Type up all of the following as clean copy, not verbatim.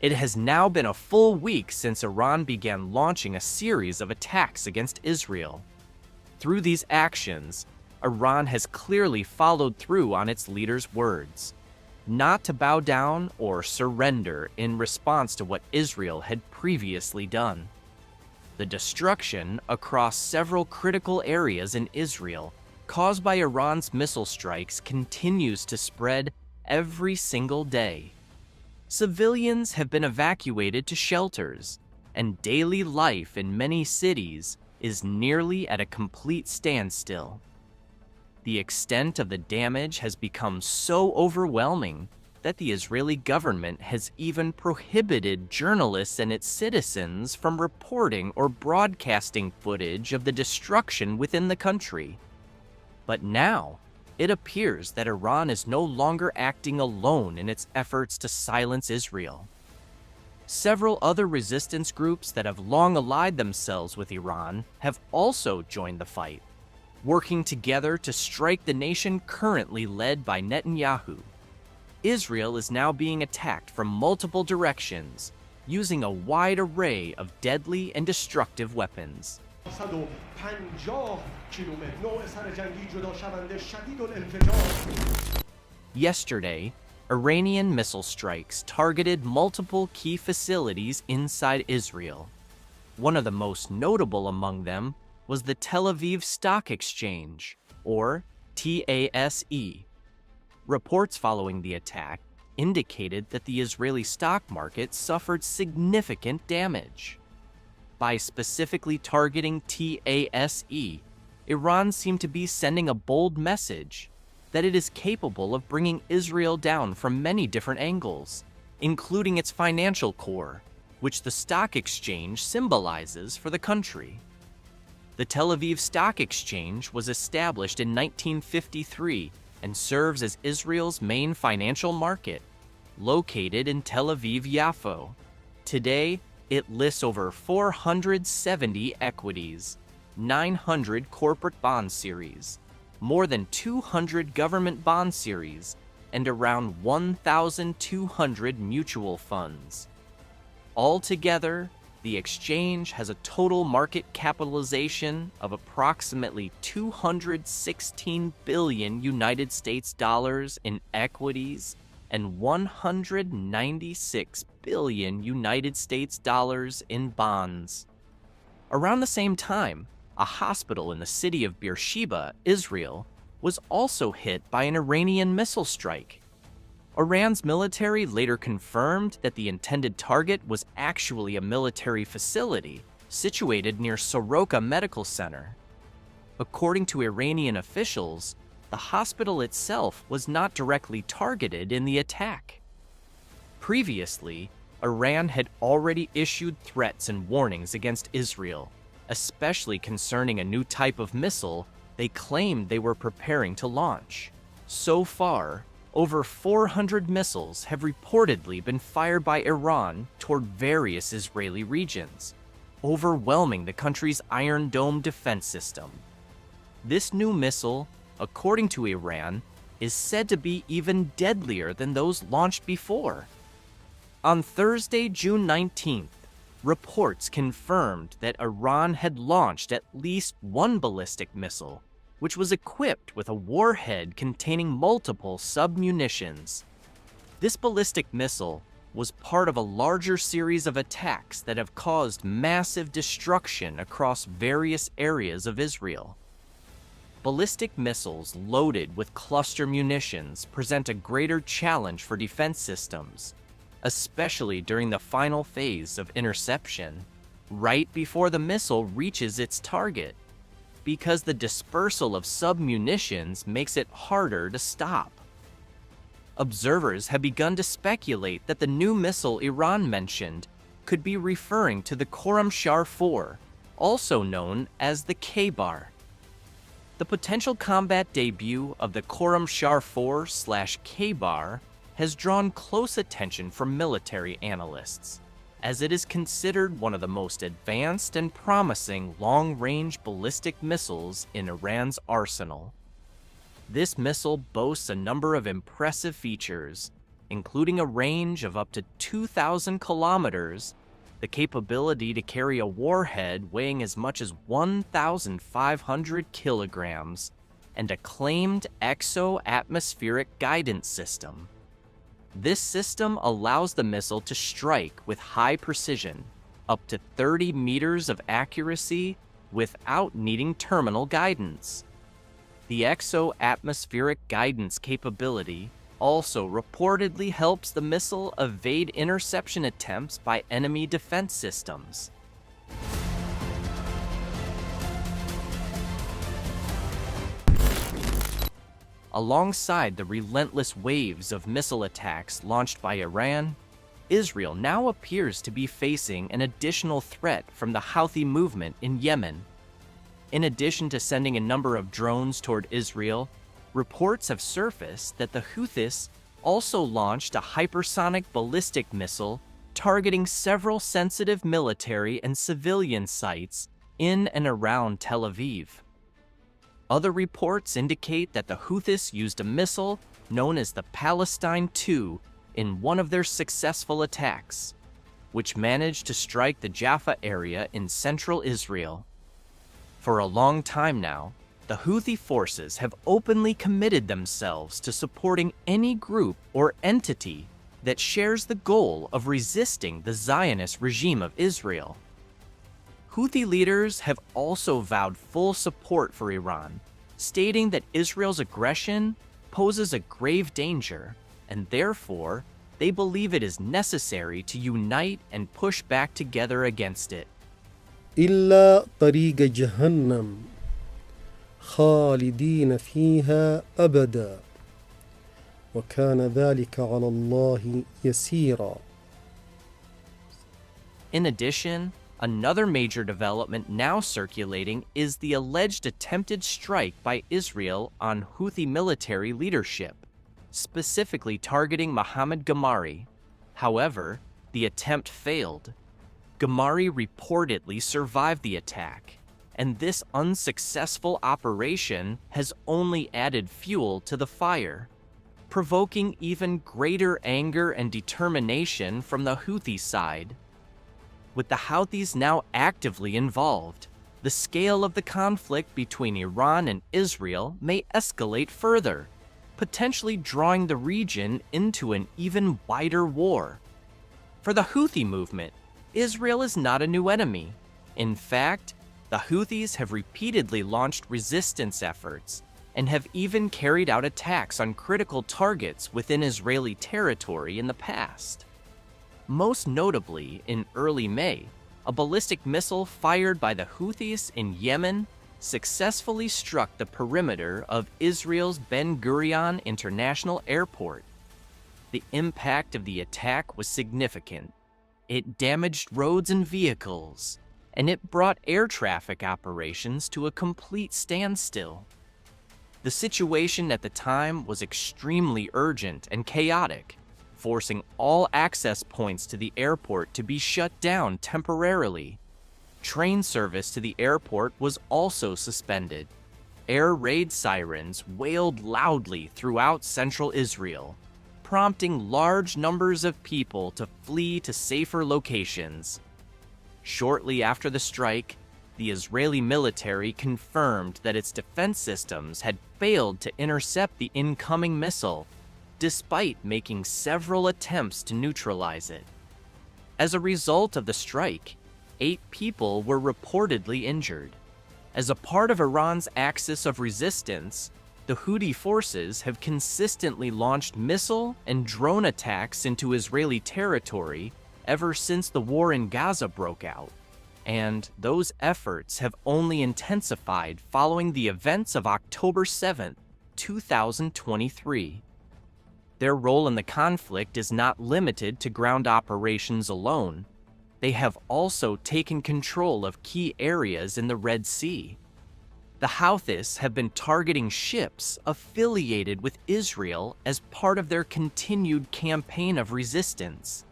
It has now been a full week since Iran began launching a series of attacks against Israel. Through these actions, Iran has clearly followed through on its leader's words, not to bow down or surrender in response to what Israel had previously done. The destruction across several critical areas in Israel caused by Iran's missile strikes continues to spread every single day. Civilians have been evacuated to shelters, and daily life in many cities is nearly at a complete standstill. The extent of the damage has become so overwhelming that the Israeli government has even prohibited journalists and its citizens from reporting or broadcasting footage of the destruction within the country. But now, it appears that Iran is no longer acting alone in its efforts to silence Israel. Several other resistance groups that have long allied themselves with Iran have also joined the fight, working together to strike the nation currently led by Netanyahu. Israel is now being attacked from multiple directions, using a wide array of deadly and destructive weapons. Yesterday, Iranian missile strikes targeted multiple key facilities inside Israel. One of the most notable among them was the Tel Aviv Stock Exchange, or TASE. Reports following the attack indicated that the Israeli stock market suffered significant damage. By specifically targeting TASE, Iran seemed to be sending a bold message that it is capable of bringing Israel down from many different angles, including its financial core, which the stock exchange symbolizes for the country. The Tel Aviv Stock Exchange was established in 1953 and serves as Israel's main financial market, located in Tel Aviv-Yafo. Today, it lists over 470 equities, 900 corporate bond series, more than 200 government bond series, and around 1,200 mutual funds. Altogether, the exchange has a total market capitalization of approximately 216 billion United States dollars in equities and 196 billion United States dollars in bonds. Around the same time, a hospital in the city of Beersheba, Israel, was also hit by an Iranian missile strike. Iran's military later confirmed that the intended target was actually a military facility situated near Soroka Medical Center. According to Iranian officials, the hospital itself was not directly targeted in the attack. Previously, Iran had already issued threats and warnings against Israel, especially concerning a new type of missile they claimed they were preparing to launch. So far, over 400 missiles have reportedly been fired by Iran toward various Israeli regions, overwhelming the country's Iron Dome defense system. This new missile, according to Iran, is said to be even deadlier than those launched before. On Thursday, June 19th, reports confirmed that Iran had launched at least one ballistic missile, which was equipped with a warhead containing multiple submunitions. This ballistic missile was part of a larger series of attacks that have caused massive destruction across various areas of Israel. Ballistic missiles loaded with cluster munitions present a greater challenge for defense systems, especially during the final phase of interception, right before the missile reaches its target, because the dispersal of submunitions makes it harder to stop. Observers have begun to speculate that the new missile Iran mentioned could be referring to the Khorramshahr 4, also known as the K-Bar. The potential combat debut of the Khorramshahr 4/K-Bar has drawn close attention from military analysts, as it is considered one of the most advanced and promising long-range ballistic missiles in Iran's arsenal. This missile boasts a number of impressive features, including a range of up to 2,000 kilometers, the capability to carry a warhead weighing as much as 1,500 kilograms, and a claimed exo-atmospheric guidance system. This system allows the missile to strike with high precision, up to 30 meters of accuracy, without needing terminal guidance. The exo-atmospheric guidance capability also reportedly helps the missile evade interception attempts by enemy defense systems. Alongside the relentless waves of missile attacks launched by Iran, Israel now appears to be facing an additional threat from the Houthi movement in Yemen. In addition to sending a number of drones toward Israel, reports have surfaced that the Houthis also launched a hypersonic ballistic missile targeting several sensitive military and civilian sites in and around Tel Aviv. Other reports indicate that the Houthis used a missile known as the Palestine II in one of their successful attacks, which managed to strike the Jaffa area in central Israel. For a long time now, the Houthi forces have openly committed themselves to supporting any group or entity that shares the goal of resisting the Zionist regime of Israel. Houthi leaders have also vowed full support for Iran, stating that Israel's aggression poses a grave danger, and therefore, they believe it is necessary to unite and push back together against it. إلا طريق جهنم خالدين فيها أبدا وكان ذلك على الله يسيرا. In addition, another major development now circulating is the alleged attempted strike by Israel on Houthi military leadership, specifically targeting Mohammed Gamari. However, the attempt failed. Gamari reportedly survived the attack, and this unsuccessful operation has only added fuel to the fire, provoking even greater anger and determination from the Houthi side. With the Houthis now actively involved, the scale of the conflict between Iran and Israel may escalate further, potentially drawing the region into an even wider war. For the Houthi movement, Israel is not a new enemy. In fact, the Houthis have repeatedly launched resistance efforts and have even carried out attacks on critical targets within Israeli territory in the past. Most notably, in early May, a ballistic missile fired by the Houthis in Yemen successfully struck the perimeter of Israel's Ben Gurion International Airport. The impact of the attack was significant. It damaged roads and vehicles, and it brought air traffic operations to a complete standstill. The situation at the time was extremely urgent and chaotic, forcing all access points to the airport to be shut down temporarily. Train service to the airport was also suspended. Air raid sirens wailed loudly throughout central Israel, prompting large numbers of people to flee to safer locations. Shortly after the strike, the Israeli military confirmed that its defense systems had failed to intercept the incoming missile, despite making several attempts to neutralize it. As a result of the strike, 8 people were reportedly injured. As a part of Iran's axis of resistance, the Houthi forces have consistently launched missile and drone attacks into Israeli territory ever since the war in Gaza broke out, and those efforts have only intensified following the events of October 7, 2023. Their role in the conflict is not limited to ground operations alone. They have also taken control of key areas in the Red Sea. The Houthis have been targeting ships affiliated with Israel as part of their continued campaign of resistance.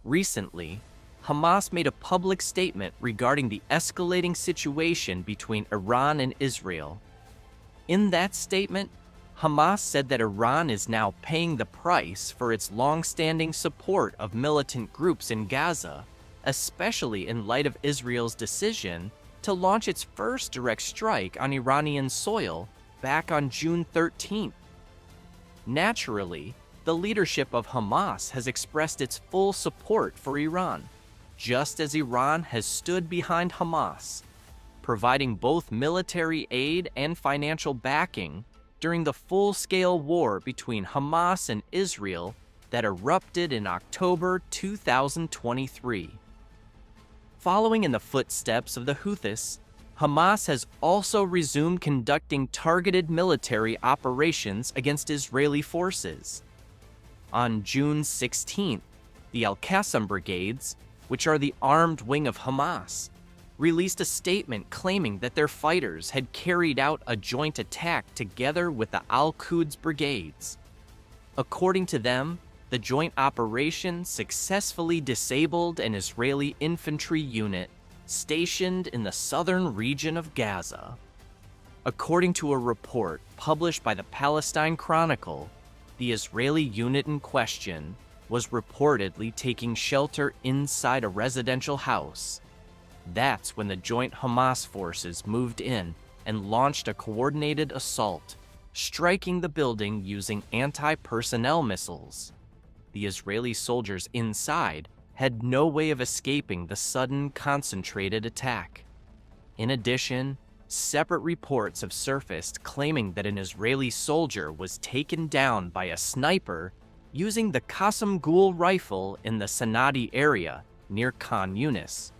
Recently, Hamas made a public statement regarding the escalating situation between Iran and Israel. In that statement, Hamas said that Iran is now paying the price for its long-standing support of militant groups in Gaza, especially in light of Israel's decision to launch its first direct strike on Iranian soil back on June 13th. Naturally, the leadership of Hamas has expressed its full support for Iran, just as Iran has stood behind Hamas, providing both military aid and financial backing during the full-scale war between Hamas and Israel that erupted in October 2023. Following in the footsteps of the Houthis, Hamas has also resumed conducting targeted military operations against Israeli forces. On June 16th, the Al-Qassam brigades, which are the armed wing of Hamas, released a statement claiming that their fighters had carried out a joint attack together with the Al-Quds brigades. According to them, the joint operation successfully disabled an Israeli infantry unit stationed in the southern region of Gaza. According to a report published by the Palestine Chronicle, the Israeli unit in question was reportedly taking shelter inside a residential house. That's when the joint Hamas forces moved in and launched a coordinated assault, striking the building using anti-personnel missiles. The Israeli soldiers inside had no way of escaping the sudden concentrated attack. In addition, separate reports have surfaced claiming that an Israeli soldier was taken down by a sniper using the Qassam Ghul rifle in the Sanadi area near Khan Yunis.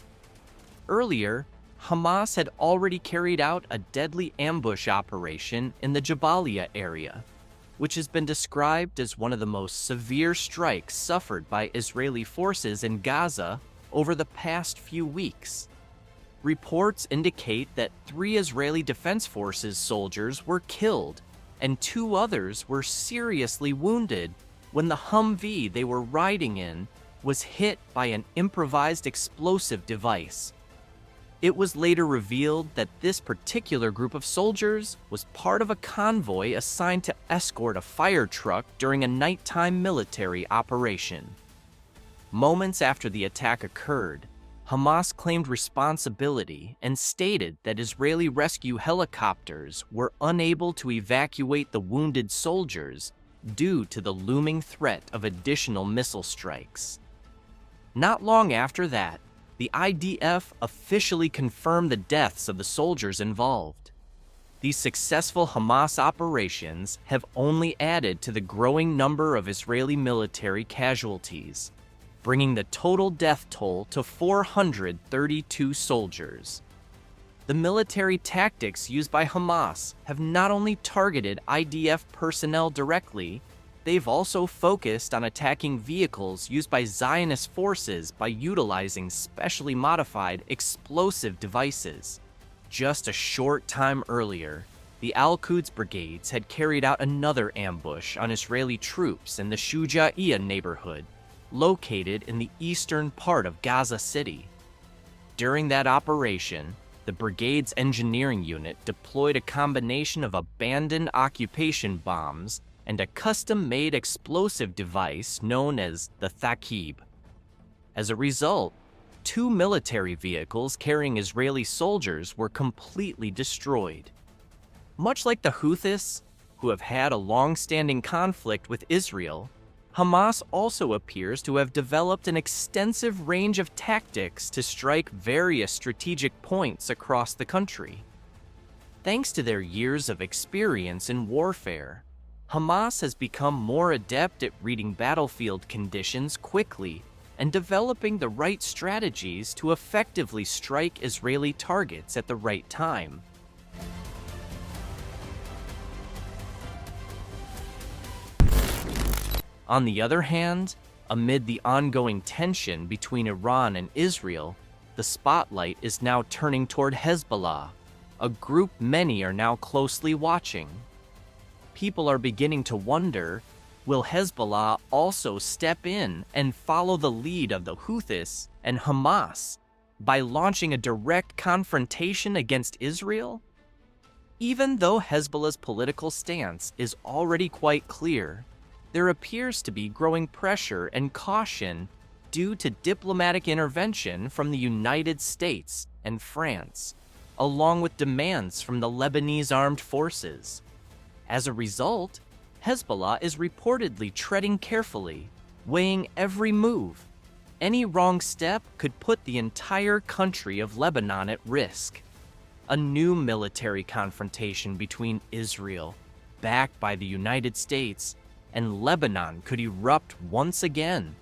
Earlier, Hamas had already carried out a deadly ambush operation in the Jabalia area, which has been described as one of the most severe strikes suffered by Israeli forces in Gaza over the past few weeks. Reports indicate that 3 Israeli Defense Forces soldiers were killed and 2 others were seriously wounded when the Humvee they were riding in was hit by an improvised explosive device. It was later revealed that this particular group of soldiers was part of a convoy assigned to escort a fire truck during a nighttime military operation. Moments after the attack occurred, Hamas claimed responsibility and stated that Israeli rescue helicopters were unable to evacuate the wounded soldiers due to the looming threat of additional missile strikes. Not long after that, the IDF officially confirmed the deaths of the soldiers involved. These successful Hamas operations have only added to the growing number of Israeli military casualties, bringing the total death toll to 432 soldiers. The military tactics used by Hamas have not only targeted IDF personnel directly, they've also focused on attacking vehicles used by Zionist forces by utilizing specially modified explosive devices. Just a short time earlier, the Al-Quds brigades had carried out another ambush on Israeli troops in the Shuja'iyah neighborhood, located in the eastern part of Gaza City. During that operation, the brigade's engineering unit deployed a combination of abandoned occupation bombs and a custom-made explosive device known as the Thaqib. As a result, 2 military vehicles carrying Israeli soldiers were completely destroyed. Much like the Houthis, who have had a long-standing conflict with Israel, Hamas also appears to have developed an extensive range of tactics to strike various strategic points across the country. Thanks to their years of experience in warfare, Hamas has become more adept at reading battlefield conditions quickly and developing the right strategies to effectively strike Israeli targets at the right time. On the other hand, amid the ongoing tension between Iran and Israel, the spotlight is now turning toward Hezbollah, a group many are now closely watching. People are beginning to wonder, Will Hezbollah also step in and follow the lead of the Houthis and Hamas by launching a direct confrontation against Israel? Even though Hezbollah's political stance is already quite clear, there appears to be growing pressure and caution due to diplomatic intervention from the United States and France, along with demands from the Lebanese armed forces. As a result, Hezbollah is reportedly treading carefully, weighing every move. Any wrong step could put the entire country of Lebanon at risk. A new military confrontation between Israel, backed by the United States, and Lebanon could erupt once again.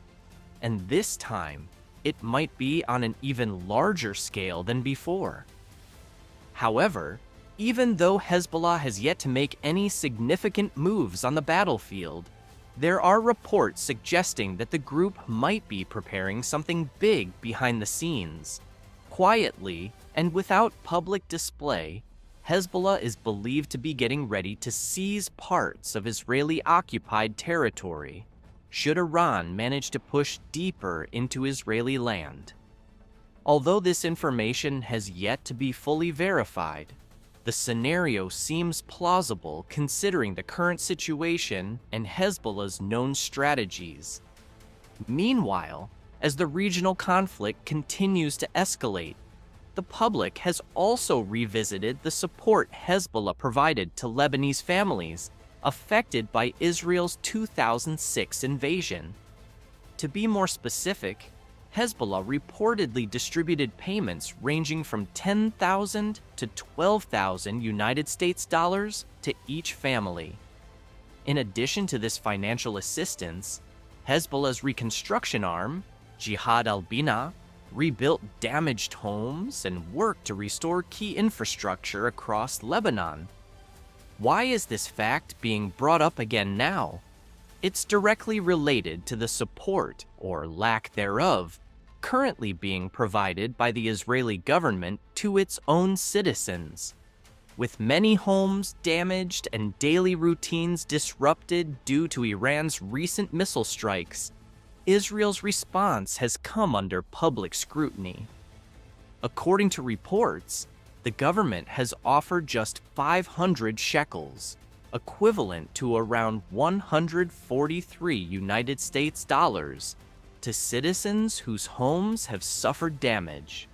And this time, it might be on an even larger scale than before. However, even though Hezbollah has yet to make any significant moves on the battlefield, there are reports suggesting that the group might be preparing something big behind the scenes. Quietly and without public display, Hezbollah is believed to be getting ready to seize parts of Israeli-occupied territory, should Iran manage to push deeper into Israeli land. Although this information has yet to be fully verified, the scenario seems plausible considering the current situation and Hezbollah's known strategies. Meanwhile, as the regional conflict continues to escalate, the public has also revisited the support Hezbollah provided to Lebanese families affected by Israel's 2006 invasion. To be more specific, Hezbollah reportedly distributed payments ranging from $10,000 to $12,000 United States dollars to each family. In addition to this financial assistance, Hezbollah's reconstruction arm, Jihad al-Bina, rebuilt damaged homes and worked to restore key infrastructure across Lebanon. Why is this fact being brought up again now? It's directly related to the support, or lack thereof, currently being provided by the Israeli government to its own citizens. With many homes damaged and daily routines disrupted due to Iran's recent missile strikes, Israel's response has come under public scrutiny. According to reports, the government has offered just 500 shekels, equivalent to around 143 United States dollars, to citizens whose homes have suffered damage.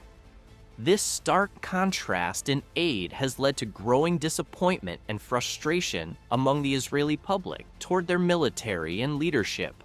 This stark contrast in aid has led to growing disappointment and frustration among the Israeli public toward their military and leadership.